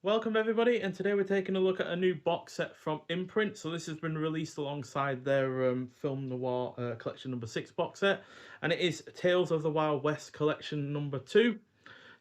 Welcome everybody, and today we're taking a look at a new box set from Imprint. So this has been released alongside their Film Noir Collection number 6 box set, and it is Tales of the Wild West Collection number 2.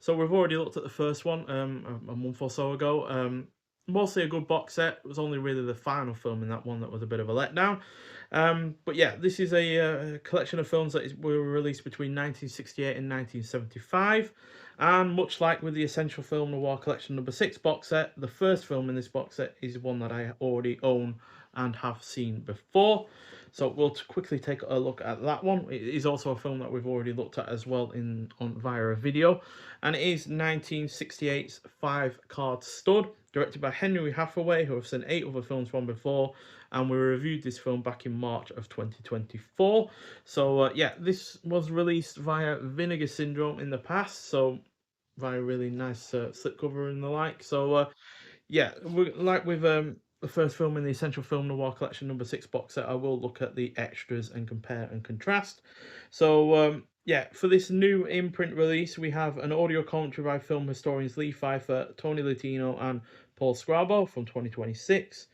So we've already looked at the first one a month or so ago. Mostly a good box set. It was only really the final film in that one that was a bit of a letdown. But yeah, this is a collection of films that were released between 1968 and 1975. And much like with the Essential Film Noir Collection number 6 box set, the first film in this box set is one that I already own and have seen before. So we'll quickly take a look at that one. It is also a film that we've already looked at as well via a video, and it is 1968's Five Card Stud, directed by Henry Hathaway, who I've seen 8 other films from before, and we reviewed this film back in March of 2024. So yeah, this was released via Vinegar Syndrome in the past, so via really nice slipcover and the like. So yeah, like with the first film in the Essential Film Noir Collection number 6 box set, I will look at the extras and compare and contrast. So yeah, for this new Imprint release, we have an audio commentary by film historians Lee Pfeiffer, Tony Latino, and Paul Scrabo from 2026.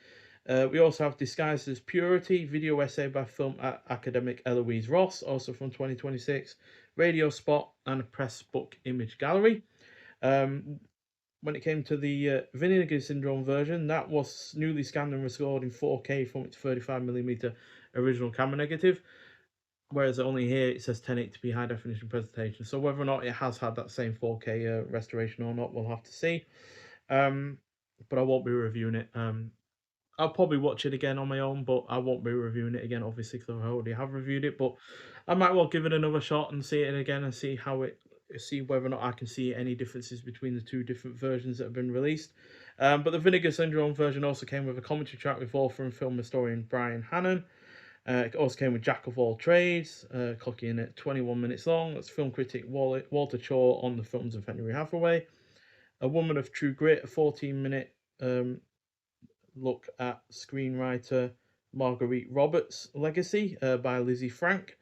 We also have Disguised as Purity, video essay by film academic Eloise Ross, also from 2026, radio spot, and a press book image gallery. When it came to the Vinegar Syndrome version, that was newly scanned and restored in 4K from its 35mm original camera negative, whereas only here it says 1080p high definition presentation. So whether or not it has had that same 4K restoration or not, we'll have to see. But I won't be reviewing it. I'll probably watch it again on my own, but I won't be reviewing it again, obviously, because I already have reviewed it. But I might well give it another shot and see it again and see whether or not I can see any differences between the two different versions that have been released. But the Vinegar Syndrome version also came with a commentary track with author and film historian Brian Hannon. It also came with Jack of All Trades, clocking in at 21 minutes long. That's film critic Walter Chaw on the films of Henry Hathaway. A Woman of True Grit, a 14-minute look at screenwriter Marguerite Roberts' legacy by Lizzie Frank.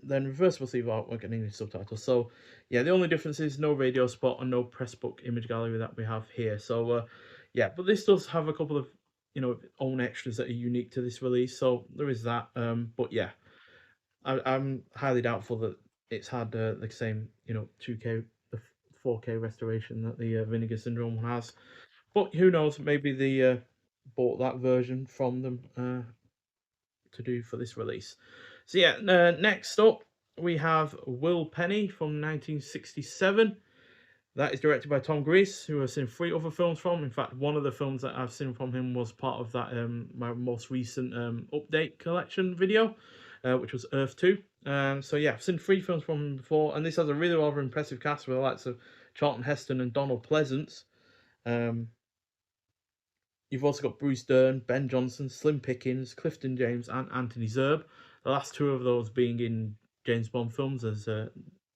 Then reversible sleeve artwork and English subtitles. So yeah, the only difference is no radio spot and no press book image gallery that we have here. So yeah, but this does have a couple of own extras that are unique to this release. So there is that. But yeah, I'm highly doubtful that it's had the same 2K the 4K restoration that the Vinegar Syndrome one has. But who knows? Maybe they bought that version from them to do for this release. So yeah, next up we have Will Penny from 1967. That is directed by Tom Gries, who I've seen 3 other films from. In fact, one of the films that I've seen from him was part of that my most recent update collection video, which was Earth 2. So yeah, I've seen 3 films from him before, and this has a really rather impressive cast with the likes of Charlton Heston and Donald Pleasance. You've also got Bruce Dern, Ben Johnson, Slim Pickens, Clifton James, and Anthony Zerbe. The last 2 of those being in James Bond films as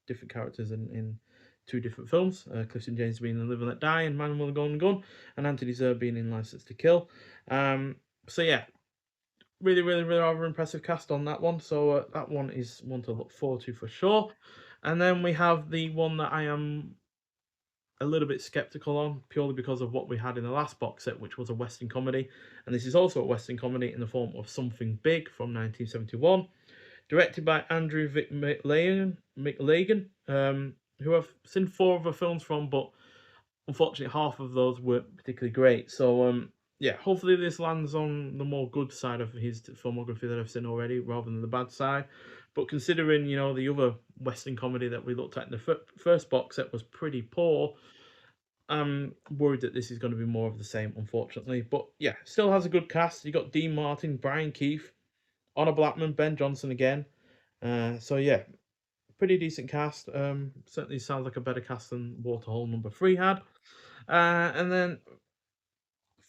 different characters in 2 different films. Clifton James being in Live and Let Die and Man with a Golden Gun, and Anthony Zerbe being in License to Kill. So yeah, really rather impressive cast on that one. So that one is one to look forward to for sure. And then we have the one that I am a little bit skeptical on, purely because of what we had in the last box set, which was a Western comedy. And this is also a Western comedy in the form of Something Big from 1971, directed by Andrew Vic McLagan, who I've seen 4 other films from, but unfortunately half of those weren't particularly great. So yeah, hopefully this lands on the more good side of his filmography that I've seen already, rather than the bad side. But considering the other Western comedy that we looked at in the first box set was pretty poor, I'm worried that this is going to be more of the same, unfortunately. But yeah, still has a good cast. You got Dean Martin, Brian Keith, Honor Blackman, Ben Johnson again. So yeah, pretty decent cast. Certainly sounds like a better cast than Waterhole number 3 had. And then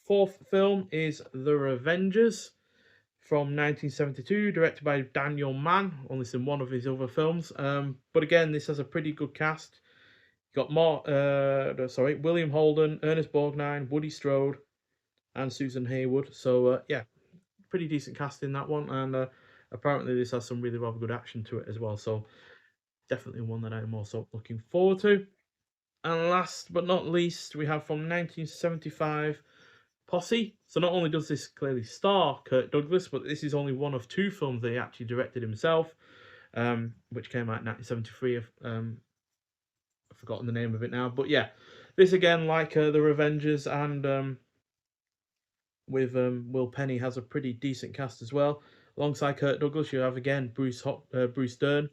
4th film is The Revengers from 1972, directed by Daniel Mann, only seen 1 of his other films. But again, this has a pretty good cast. You got William Holden, Ernest Borgnine, Woody Strode, and Susan Haywood. So yeah, pretty decent cast in that one, and apparently this has some really rather good action to it as well. So definitely one that I'm also looking forward to. And last but not least, we have from 1975, Posse. So not only does this clearly star Kirk Douglas, but this is only one of 2 films that he actually directed himself, which came out in 1973. I've forgotten the name of it now, but yeah, this again, like the Revengers and with Will Penny, has a pretty decent cast as well. Alongside Kirk Douglas, you have again Bruce Dern.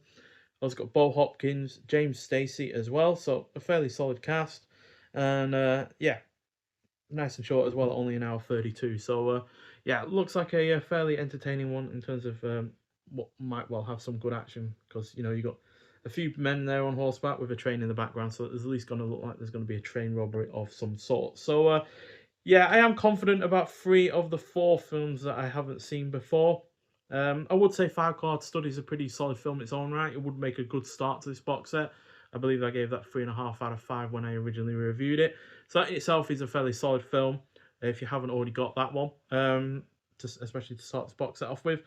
Also got Bo Hopkins, James Stacey as well, so a fairly solid cast. And yeah, nice and short as well, only an hour 32. So yeah, it looks like a fairly entertaining one in terms of what might well have some good action, because you know you got a few men there on horseback with a train in the background, so there's at least going to look like there's going to be a train robbery of some sort. So yeah, I am confident about 3 of the 4 films that I haven't seen before. I would say Five Card Study is a pretty solid film in its own right. It would make a good start to this box set. I believe I gave that 3.5 out of 5 when I originally reviewed it. So that in itself is a fairly solid film if you haven't already got that one, especially to start this box set off with.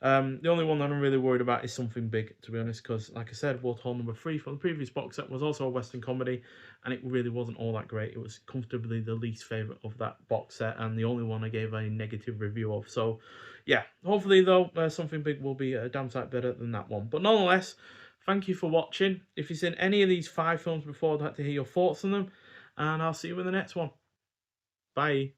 The only one that I'm really worried about is Something Big, to be honest, because like I said, World Tour number 3 from the previous box set was also a Western comedy, and it really wasn't all that great. It was comfortably the least favourite of that box set, and the only one I gave a negative review of. So yeah, hopefully though, Something Big will be a damn sight better than that one. But nonetheless, thank you for watching. If you've seen any of these 5 films before, I'd like to hear your thoughts on them, and I'll see you in the next one. Bye.